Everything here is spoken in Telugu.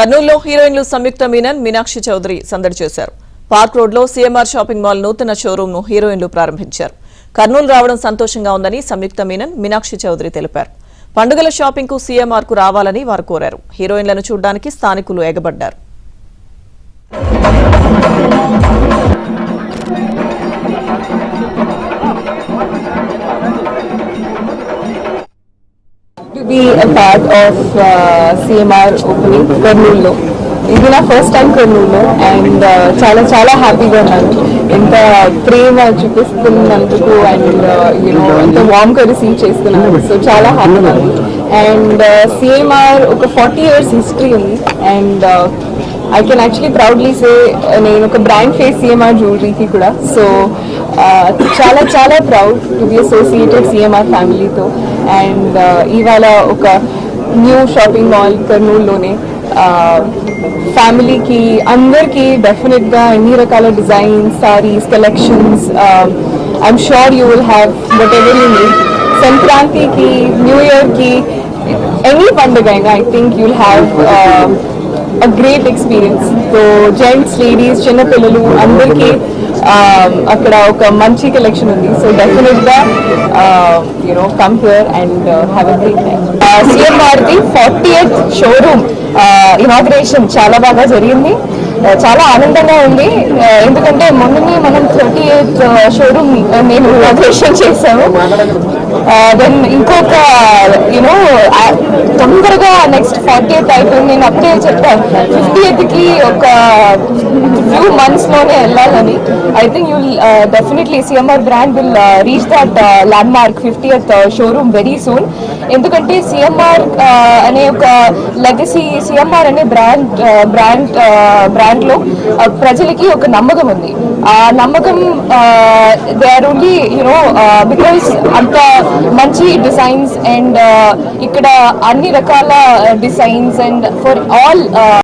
కర్నూలులో హీరోయిన్లు సంయుక్త మీనన్, మీనాక్షి చౌదరి సందడి చేశారు. పార్క్ రోడ్ లో సీఎంఆర్ షాపింగ్ మాల్ నూతన షోరూమ్ ను హీరోయిన్లు ప్రారంభించారు. కర్నూలు రావడం సంతోషంగా ఉందని సంయుక్త మీనన్, మీనాక్షి చౌదరి తెలిపారు. పండుగల షాపింగ్ కు సీఎంఆర్ కు రావాలని వారు కోరారు. హీరోయిన్లను చూడడానికి స్థానికులు ఎగబడ్డారు. To be a part of CMR opening Kurnool. ఇది నా ఫస్ట్ టైం కర్నూలులో అండ్ చాలా చాలా హ్యాపీగా ఉన్నాను. ఎంత ప్రేమ చూపిస్తున్నందుకు అండ్ యూనో ఎంత వామ్గా రిసీవ్ చేస్తున్నాను. సో చాలా హ్యాపీగా ఉంది. అండ్ సిఎంఆర్ ఒక 40 years హిస్టరీ ఉంది and I can actually proudly say నేను ఒక బ్రాండ్ ఫేస్ సిఎంఆర్ జ్యువెలరీకి కూడా. సో చాలా చాలా proud to be associated CMR ఫ్యామిలీతో. అండ్ ఇవాళ ఒక న్యూ షాపింగ్ మాల్ కర్నూలులోనే ఫ్యామిలీకి అందరికీ డెఫినెట్గా ఎన్ని రకాల designs, saris, collections I'm sure you will have Vat ever you need. సంక్రాంతికి, న్యూ ఇయర్కి, ఎనీ పండుగ అయినా I think you will have a great experience. So gents, ladies, చిన్న పిల్లలు అందరికీ అక్కడ ఒక మంచి కలెక్షన్ ఉంది. సో డెఫినెట్గా you know come here and have a great time. సిఎంఆర్ది 40th షోరూమ్ ఇనాగ్రేషన్ చాలా బాగా జరిగింది. చాలా ఆనందంగా ఉంది. ఎందుకంటే మొన్ననే మనం 38th షోరూమ్ నేను ఇనాగ్రేషన్ చేశాము. దెన్ ఇంకొక యూనో తొందరగా నెక్స్ట్ 40th అయిపోయింది. నేను అప్పుడే చెప్పాను 50th ఒక ఫ్యూ మంత్స్లోనే వెళ్ళాలని. I think you definitely CMR brand will reach that landmark 50th showroom very soon. ఎందుకంటే సిఎంఆర్ అనే ఒక లెగసీ, సిఎంఆర్ అనే బ్రాండ్లో ప్రజలకి ఒక నమ్మకం ఉంది. ఆ నమ్మకం they are only you know because అంత మంచి డిజైన్స్ అండ్ ఇక్కడ అన్ని రకాల డిజైన్స్ అండ్ ఫర్ ఆల్